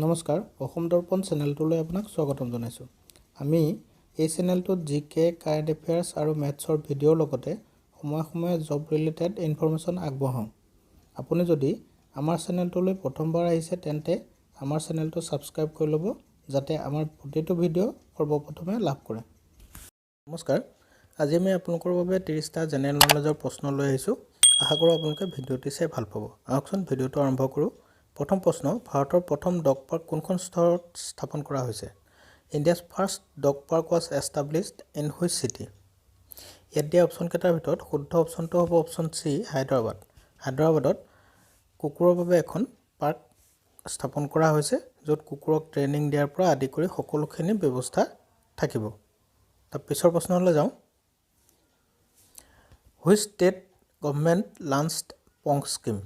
নমস্কাৰ অসম দৰ্পণ চেনেলটোলৈ আপোনাক স্বাগতম জনাইছোঁ। আমি এই চেনেলটোত জিকে কাৰেণ্ট এফেয়াৰ্স আৰু মেথছৰ ভিডিঅ'ৰ লগতে সময়ে সময়ে জব ৰিলেটেড ইনফৰমেশ্যন আগবঢ়াওঁ। আপুনি যদি আমাৰ চেনেলটোলৈ প্ৰথমবাৰ আহিছে তেন্তে আমাৰ চেনেলটো ছাবস্ক্ৰাইব কৰি ল'ব যাতে আমাৰ প্ৰতিটো ভিডিঅ' সৰ্বপ্ৰথমে লাভ কৰে। নমস্কাৰ, আজি আমি আপোনালোকৰ বাবে 30টা জেনেৰেল নলেজৰ প্ৰশ্ন লৈ আহিছোঁ। আশা কৰোঁ আপোনালোকে ভিডিঅ'টি চাই ভাল পাব। আহকচোন ভিডিঅ'টো আৰম্ভ কৰোঁ। প্ৰথম প্ৰশ্ন, ভাৰতৰ প্ৰথম ডগ পাৰ্ক কোনখন চহৰত স্থাপন কৰা হৈছে? India's first dog park was established in which city? ইয়াত দিয়া অপশ্যনকেইটাৰ ভিতৰত শুদ্ধ অপশ্যনটো হ'ব অপশ্যন চি, হায়দৰাবাদ। হায়দৰাবাদত কুকুৰৰ বাবে এখন পাৰ্ক স্থাপন কৰা হৈছে য'ত কুকুৰক ট্ৰেইনিং দিয়াৰ পৰা আদি কৰি সকলোখিনি ব্যৱস্থা থাকিব। তাৰ পিছৰ প্ৰশ্নলৈ যাওঁ। Which state government launched Pankh scheme?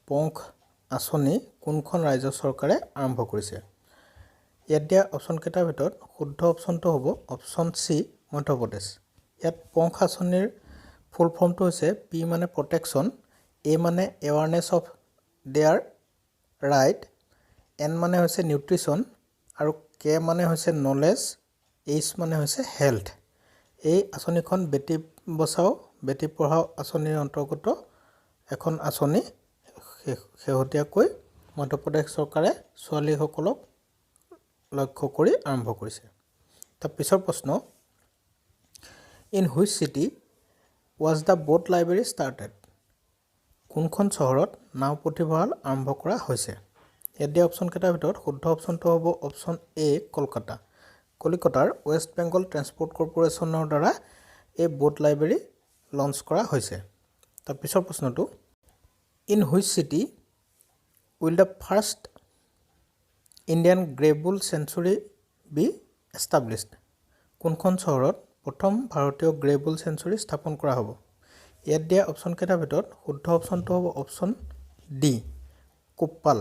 Pankh আঁচনি কোনখন ৰাজ্য চৰকাৰে আৰম্ভ কৰিছে? ইয়াত দিয়া অপশ্যনকেইটাৰ ভিতৰত শুদ্ধ অপশ্যনটো হ'ব অপশ্যন চি, মধ্যপ্ৰদেশ। ইয়াত পংখ আঁচনিৰ ফুল ফৰ্মটো হৈছে পি মানে প্ৰটেকশ্যন, এ মানে awareness of there right, N মানে হৈছে নিউট্ৰিশ্যন আৰু কে মানে হৈছে নলেজ, এইচ মানে হৈছে হেল্থ। এই আঁচনিখন বেটী বচাও বেটী পঢ়াও আঁচনিৰ অন্তৰ্গত এখন আঁচনি। শেহতীয়াকৈ মধ্যপ্ৰদেশ চৰকাৰে ছোৱালীসকলক লক্ষ্য কৰি আৰম্ভ কৰিছে। তাৰ পিছৰ প্ৰশ্ন, in which city was the boat library started? কোনখন চহৰত নাও পুথিভঁৰাল আৰম্ভ কৰা হৈছে? ইয়াত দিয়া অপশ্যনকেইটাৰ ভিতৰত শুদ্ধ অপশ্যনটো হ'ব অপশ্যন এ, কলকাতা। কলিকতাৰ ৱেষ্ট বেংগল ট্ৰেন্সপৰ্ট কৰ্পোৰেশ্যনৰ দ্বাৰা এই বোট লাইব্ৰেৰী লঞ্চ কৰা হৈছে। তাৰ পিছৰ প্ৰশ্নটো, in which city will the first Indian grey বুল চেঞ্চুৰী বি এষ্টাব্লিছড? কোনখন চহৰত প্ৰথম ভাৰতীয় গ্ৰে বুল চেঞ্চুৰী স্থাপন কৰা হ'ব? ইয়াত দিয়া অপশ্যনকেইটাৰ ভিতৰত শুদ্ধ অপশ্যনটো হ'ব অপশ্যন ডি, কোপ্পাল।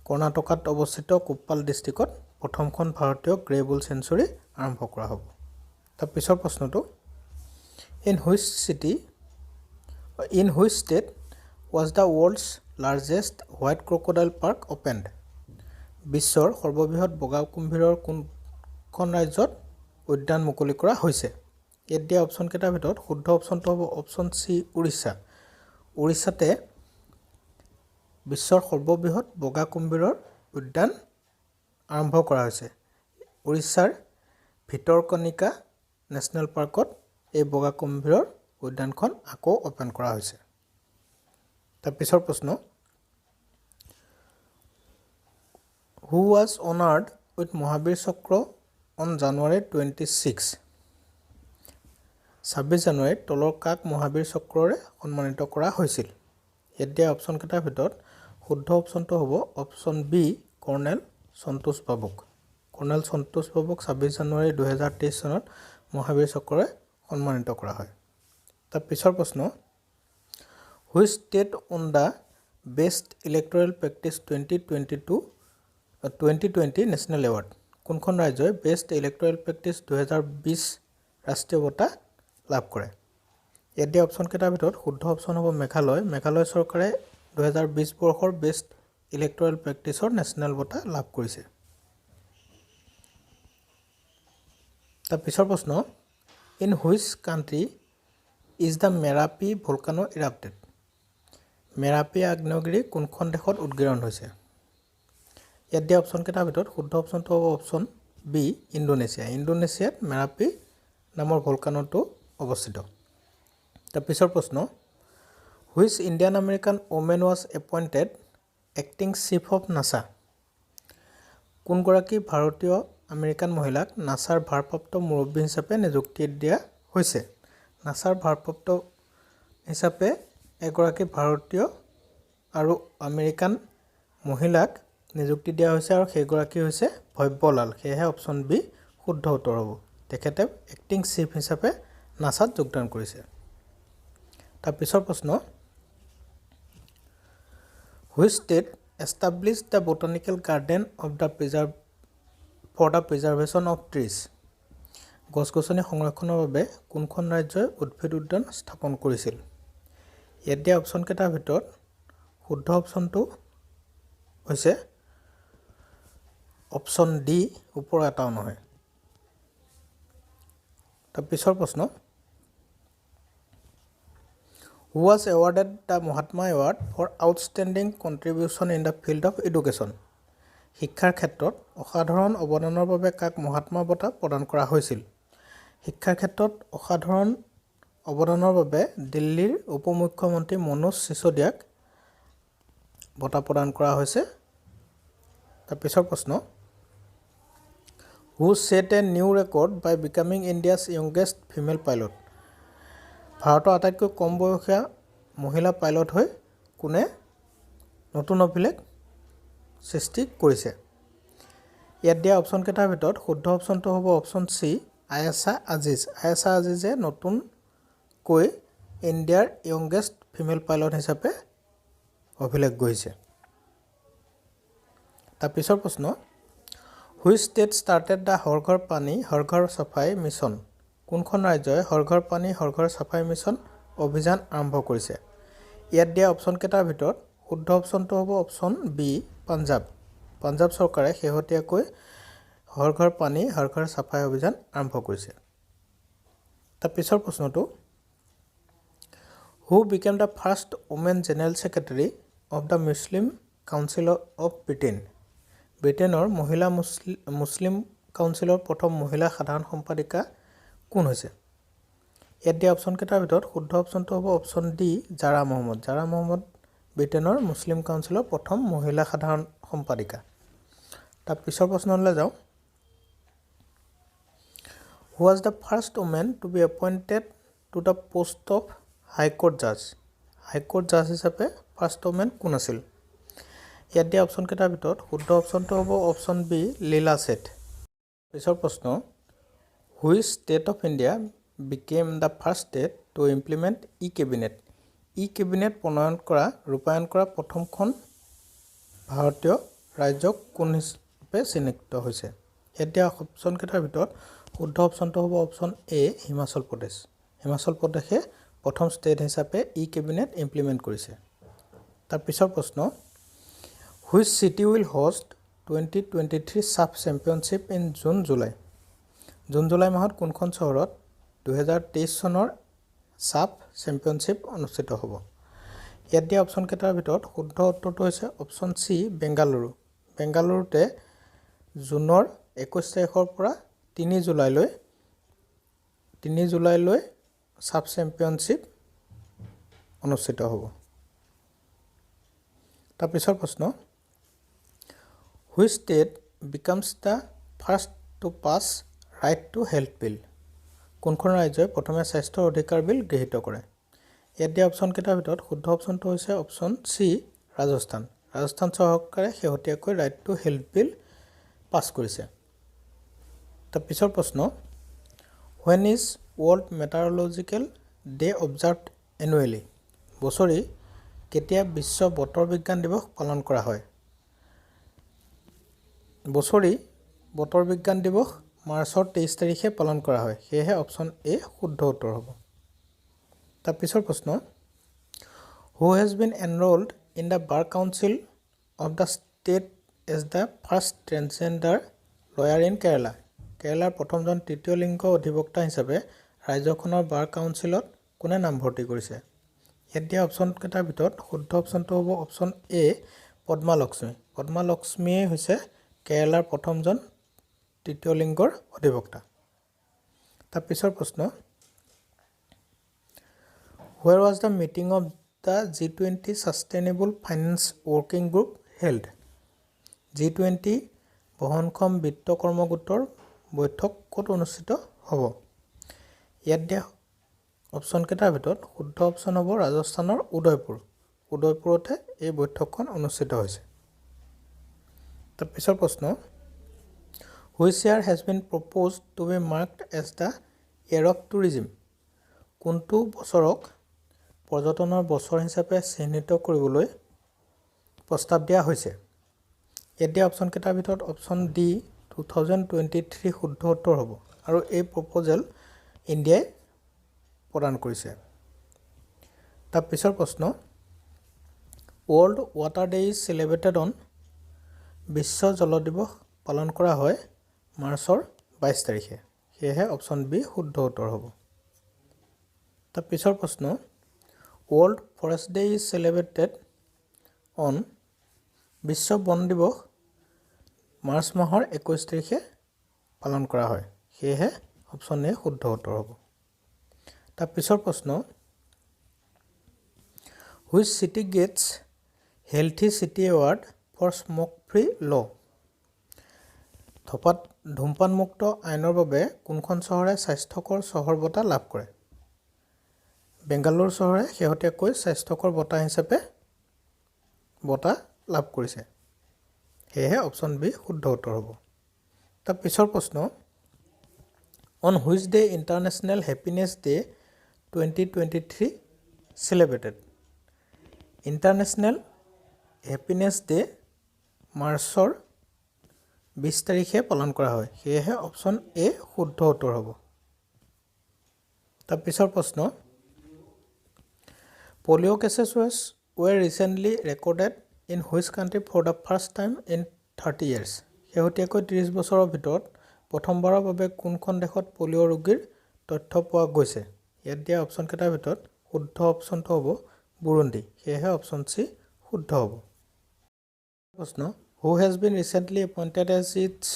কৰ্ণাটকাত অৱস্থিত কোপ্পাল ডিষ্ট্ৰিক্টত প্ৰথমখন ভাৰতীয় গ্ৰে বুল চেঞ্চুৰী আৰম্ভ কৰা হ'ব। তাৰ পিছৰ প্ৰশ্নটো, in which state was the world's largest white crocodile park opened? বিশ্বৰ সৰ্ববৃহৎ বগা কুম্ভীৰৰ কোনখন ৰাজ্যত উদ্যান মুকলি কৰা হৈছে? ইয়াত দিয়া অপশ্যনকেইটাৰ ভিতৰত শুদ্ধ অপশ্যনটো হ'ব অপশ্যন চি, উৰিষ্যা। উৰিষ্যাতে বিশ্বৰ সৰ্ববৃহৎ বগা কুম্ভীৰৰ উদ্যান আৰম্ভ কৰা হৈছে। উৰিষ্যাৰ ভিতৰকনিকা নেশ্যনেল পাৰ্কত এই বগা কুম্ভীৰৰ উদ্যানখন আকৌ অ'পেন কৰা হৈছে। তাৰ পিছৰ প্ৰশ্ন, who was awarded with Mahavir Chakra on জানুৱাৰী 26? 26 জানুৱাৰীত তলৰ কাক মহাবীৰ চক্ৰৰে সন্মানিত কৰা হৈছিল? ইয়াত দিয়া অপশ্যনকেইটাৰ ভিতৰত শুদ্ধ অপশ্যনটো হ'ব অপশ্যন বি, কৰ্ণেল সন্তোষ বাবুক। কৰ্ণেল সন্তোষ বাবুক 26 জানুৱাৰী 2023 চনত মহাবীৰ চক্ৰৰে সন্মানিত কৰা হয়। তাৰ পিছৰ প্ৰশ্ন, which state on the best electoral practice 2020 national award? কোনখন ৰাজ্যই বেষ্ট ইলেক্টৰেল প্ৰেক্টিছ 2020 ৰাষ্ট্ৰীয় বঁটা লাভ কৰে? ইয়াত দিয়া অপশ্যনকেইটাৰ ভিতৰত শুদ্ধ অপশ্যন হ'ব মেঘালয়। মেঘালয় চৰকাৰে 2020 বৰ্ষৰ বেষ্ট ইলেক্টৰেল প্ৰেক্টিছৰ নেশ্যনেল বঁটা লাভ কৰিছে। তাৰ পিছৰ প্ৰশ্ন, in which country is the Merapi volcano erupted? Merapi আগ্নেয়গিৰি কোনখন দেশত উদগিৰণ হৈছে? ইয়াত দিয়া অপশ্যনকেইটাৰ ভিতৰত শুদ্ধ অপশ্যনটো হ'ব অপশ্যন বি, ইণ্ডোনেছিয়া। ইণ্ডোনেছিয়াত মেৰাপি নামৰ ভলকানোটো অৱস্থিত। তাৰ পিছৰ প্ৰশ্ন, which Indian American women was appointed acting chief of NASA? কোনগৰাকী ভাৰতীয় আমেৰিকান মহিলাক নাছাৰ ভাৰপ্ৰাপ্ত মুৰব্বী হিচাপে নিযুক্তি দিয়া হৈছে? নাছাৰ ভাৰপ্ৰাপ্ত হিচাপে এগৰাকী ভাৰতীয় আৰু আমেৰিকান মহিলাক নিযুক্তি দিয়া হৈছে আৰু সেইগৰাকী হৈছে ভব্যলাল। সেয়েহে অপশ্যন বি শুদ্ধ উত্তৰ হ'ব। তেখেতে এক্টিং চিফ হিচাপে নাছাত যোগদান কৰিছে। তাৰ পিছৰ প্ৰশ্ন, which state established the botanical garden of the for the preservation of trees? গছ-গছনি সংৰক্ষণৰ বাবে কোনখন ৰাজ্যই উদ্ভিদ উদ্যান স্থাপন কৰিছিল? ইয়াত দিয়া অপশ্যনকেইটাৰ ভিতৰত শুদ্ধ অপশ্যনটো হৈছে অপশ্যন ডি ওপৰৰ এটাও নহয়। তাৰ পিছৰ প্ৰশ্ন who was awarded the Mahatma award for outstanding contribution in the field of education. শিক্ষাৰ ক্ষেত্ৰত অসাধাৰণ অৱদানৰ বাবে কাক মহাত্মা বঁটা প্ৰদান কৰা হৈছিল? শিক্ষাৰ ক্ষেত্ৰত অসাধাৰণ অৱদানৰ বাবে দিল্লীৰ উপ মুখ্যমন্ত্ৰী মনোজ চিচোদিয়াক বঁটা প্ৰদান কৰা হৈছে। তাৰ পিছৰ প্ৰশ্ন who set a new record by becoming India's youngest female pilot. ভাৰতৰ আটাইতকৈ কম বয়সীয়া মহিলা পাইলট হৈ কোনে নতুন অভিলেখ সৃষ্টি কৰিছে? ইয়াত দিয়া অপশ্যনকেইটাৰ ভিতৰত শুদ্ধ অপশ্যনটো হ'ব অপশ্যন চি আয়েশা আজিজ। আয়েশা আজিজে নতুনকৈ ইণ্ডিয়াৰ য়ংগেষ্ট ফিমেল পাইলট হিচাপে অভিলেখ গঢ়িছে। তাৰ পিছৰ প্ৰশ্ন which state started the Har ঘৰ পানী হৰ ঘৰ চাফাই মিছন। কোনখন ৰাজ্যই হৰ ঘৰ পানী হৰ ঘৰ চাফাই মিছন অভিযান আৰম্ভ কৰিছে? ইয়াত দিয়া অপশ্যনকেইটাৰ ভিতৰত শুদ্ধ অপশ্যনটো হ'ব অপশ্যন বি পাঞ্জাৱ। পাঞ্জাৱ চৰকাৰে শেহতীয়াকৈ হৰ ঘৰ পানী হৰ ঘৰ চাফাই অভিযান আৰম্ভ কৰিছে। তাৰ পিছৰ প্ৰশ্নটো who became the first women general secretary of the Muslim council of Britain. ব্ৰিটেইনৰ মহিলা মুছলিম কাউন্সিলৰ প্ৰথম মহিলা সাধাৰণ সম্পাদিকা কোন হৈছে? ইয়াত দিয়া অপশ্যনকেইটাৰ ভিতৰত শুদ্ধ অপশ্যনটো হ'ব option D Zara Mohammad. Zara Mohammad ব্ৰিটেইনৰ মুছলিম কাউন্সিলৰ প্ৰথম মহিলা সাধাৰণ সম্পাদিকা। তাৰ পিছৰ প্ৰশ্নলৈ যাওঁ who was the first women to be appointed to the post of high court জাজ। হাইকোৰ্ট জাজ হিচাপে ফাৰ্ষ্ট ওমেন কোন আছিল? ইয়াত দিয়া অপশ্যনকেইটাৰ ভিতৰত শুদ্ধ অপশ্যনটো হ'ব অপশ্যন বি লীলা ছেঠ। পিছৰ প্ৰশ্ন which state of India became the first state to implement e cabinet. E cabinet ৰূপায়ণ কৰা প্ৰথমখন ভাৰতীয় ৰাজ্য কোন হিচাপে চিহ্নিত হৈছে? ইয়াত দিয়া অপশ্যনকেইটাৰ ভিতৰত শুদ্ধ অপশ্যনটো হ'ব অপশ্যন এ হিমাচল প্ৰদেশ। হিমাচল প্ৰদেশে প্ৰথম ষ্টেট হিচাপে ই কেবিনেট ইমপ্লিমেণ্ট কৰিছে। তাৰ পিছৰ প্ৰশ্ন which city will host 2023 sub championship in June July মাহত কোনখন চহৰত 2023 চনৰ ছাব চেম্পিয়নশ্বিপ অনুষ্ঠিত হ'ব? ইয়াত দিয়া অপশ্যনকেইটাৰ ভিতৰত শুদ্ধ উত্তৰটো হৈছে অপশ্যন চি বেংগালুৰু। বেংগালুৰুতে জুনৰ 21 তাৰিখৰ পৰা 3 জুলাইলৈ ছাব চেম্পিয়নশ্বিপ অনুষ্ঠিত হ'ব। তাৰ পিছৰ প্ৰশ্ন which state becomes the first to pass right to health bill. কোনখন ৰাজ্যই প্ৰথমে স্বাস্থ্যৰ অধিকাৰ বিল গৃহীত কৰে? ইয়াত দিয়া অপশ্যনকেইটাৰ ভিতৰত শুদ্ধ অপশ্যনটো হৈছে অপশ্যন চি ৰাজস্থান। ৰাজস্থান চৰকাৰে শেহতীয়াকৈ right to health bill pass কৰিছে। তাৰ পিছৰ প্ৰশ্ন when is world meteorological day observed annually. বছৰি কেতিয়া বিশ্ব বতৰ বিজ্ঞান দিৱস পালন কৰা হয়? বছৰি বতৰ বিজ্ঞান দিৱস মাৰ্চৰ 23 তাৰিখে পালন কৰা হয়। সেয়েহে অপশ্যন এ শুদ্ধ উত্তৰ হ'ব। তাৰ পিছৰ প্ৰশ্ন who has been enrolled in the bar council of the state as the first transgender lawyer in Kerala. কেৰালাৰ প্ৰথমজন তৃতীয় লিংগ অধিবক্তা হিচাপে ৰাজ্যখনৰ বাৰ কাউন্সিলত কোনে নামভৰ্তি কৰিছে? ইয়াত দিয়া অপশ্যনকেইটাৰ ভিতৰত শুদ্ধ অপশ্যনটো হ'ব অপশ্যন এ পদ্মা লক্ষ্মী। পদ্মা লক্ষ্মীয়ে হৈছে কেৰালাৰ প্ৰথমজন তৃতীয় লিংগৰ অধিবক্তা। তাৰ পিছৰ প্ৰশ্ন where was the meeting of the G20 sustainable finance working group held. G20 বহনক্ষম বিত্ত কৰ্মগোটৰ বৈঠক ক'ত অনুষ্ঠিত হ'ব? ইয়াত দিয়া অপশ্যনকেইটাৰ ভিতৰত শুদ্ধ অপশ্যন হ'ব ৰাজস্থানৰ উদয়পুৰতে এই বৈঠকখন অনুষ্ঠিত হৈছে। তাৰ পিছৰ প্ৰশ্ন which year has been proposed to be marked as the year of tourism. কোনটো বছৰক পৰ্যটনৰ বছৰ হিচাপে চিহ্নিত কৰিবলৈ প্ৰস্তাৱ দিয়া হৈছে? ইয়াত দিয়া অপশ্যনকেইটাৰ ভিতৰত অপশ্যন ডি 2023 শুদ্ধ উত্তৰ হ'ব আৰু এই প্ৰপ'জেল ইণ্ডিয়াই প্ৰদান কৰিছে। তাৰ পিছৰ প্ৰশ্ন world water day is celebrated on. বিশ্ব জল দিৱস পালন কৰা হয় মাৰ্চৰ 22 তাৰিখে সেয়েহে অপশ্যন বি শুদ্ধ উত্তৰ হ'ব তাৰ পিছৰ প্ৰশ্ন world forest day is celebrated on বিশ্ব বন দিৱস মাৰ্চ মাহৰ 21 তাৰিখে পালন কৰা হয় সেয়েহে অপশ্যন এ শুদ্ধ উত্তৰ হ'ব তাৰ পিছৰ প্ৰশ্ন which city gets healthy city award for smoke free law থপাত ধূমপানমুক্ত আইনৰ বাবে কোনখন চহৰে স্বাস্থ্যকৰ চহৰ বঁটা লাভ কৰে বেংগালুৰু চহৰে শেহতীয়াকৈ স্বাস্থ্যকৰ বঁটা হিচাপে বঁটা লাভ কৰিছে সেয়েহে অপশ্যন বি শুদ্ধ উত্তৰ হ'ব তাৰ পিছৰ প্ৰশ্ন on which day international happiness day 2023 celebrated international happiness day মাৰ্চৰ 20 তাৰিখে পালন কৰা হয় সেয়েহে অপশ্যন এ শুদ্ধ উত্তৰ হ'ব তাৰ পিছৰ প্ৰশ্ন polio' cases were recently recorded in which country for the first time in 30 years শেহতীয়াকৈ 30 বছৰৰ ভিতৰত প্ৰথমবাৰৰ বাবে কোনখন দেশত পলিঅ' ৰোগীৰ তথ্য পোৱা গৈছে ইয়াত দিয়া অপশ্যন কেইটাৰ ভিতৰত শুদ্ধ অপশ্যনটো হ'ব বুৰুণ্ডি সেয়েহে অপশ্যন চি শুদ্ধ হ'ব প্ৰশ্ন who has been recently appointed as its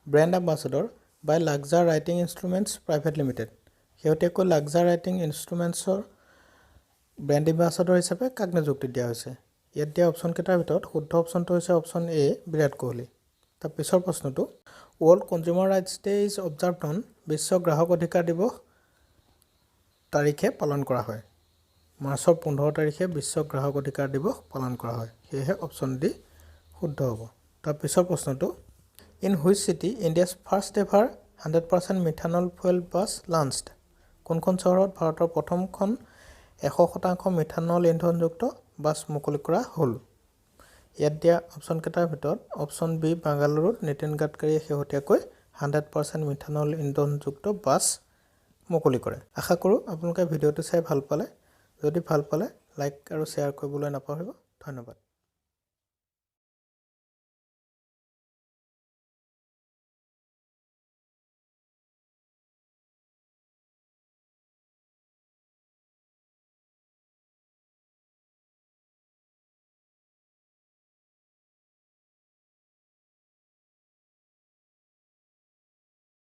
brand ambassador by Luxor Writing Instruments Private Limited শেহতীয়াকৈ Luxor Writing Instrumentsৰ ব্ৰেণ্ড এম্বাছাডৰ হিচাপে কাক নিযুক্তি দিয়া হৈছে ইয়াত দিয়া অপশ্যন কেইটাৰ ভিতৰত শুদ্ধ অপশ্যনটো হৈছে অপশ্যন এ বিৰাট কোহলি তাৰ পিছৰ প্ৰশ্নটো world consumer rights day is observed on বিশ্ব গ্ৰাহক অধিকাৰ দিৱস তাৰিখে পালন কৰা হয় মাৰ্চৰ 15 তাৰিখে বিশ্ব গ্ৰাহক অধিকাৰ দিৱস পালন কৰা হয় সেয়েহে অপশ্যন ডি শুদ্ধ হ'ব তাৰ পিছৰ প্ৰশ্নটো in which city India's first ever 100% methanol fuel bus launched কোনখন চহৰত ভাৰতৰ প্ৰথমখন 100% মিথানল ইন্ধনযুক্ত বাছ মুকলি কৰা হ'ল ইয়াত দিয়া অপশ্যন কেইটাৰ ভিতৰত অপশ্যন বি বেংগালুৰুত নিতিন গাডকাৰীয়ে শেহতীয়াকৈ 100% মিথানল ইন্ধনযুক্ত বাছ মুকলি কৰে আশা কৰোঁ আপোনালোকে ভিডিঅ'টো চাই ভাল পালে যদি ভাল পালে লাইক আৰু শ্বেয়াৰ কৰিবলৈ নাপাহৰিব ধন্যবাদ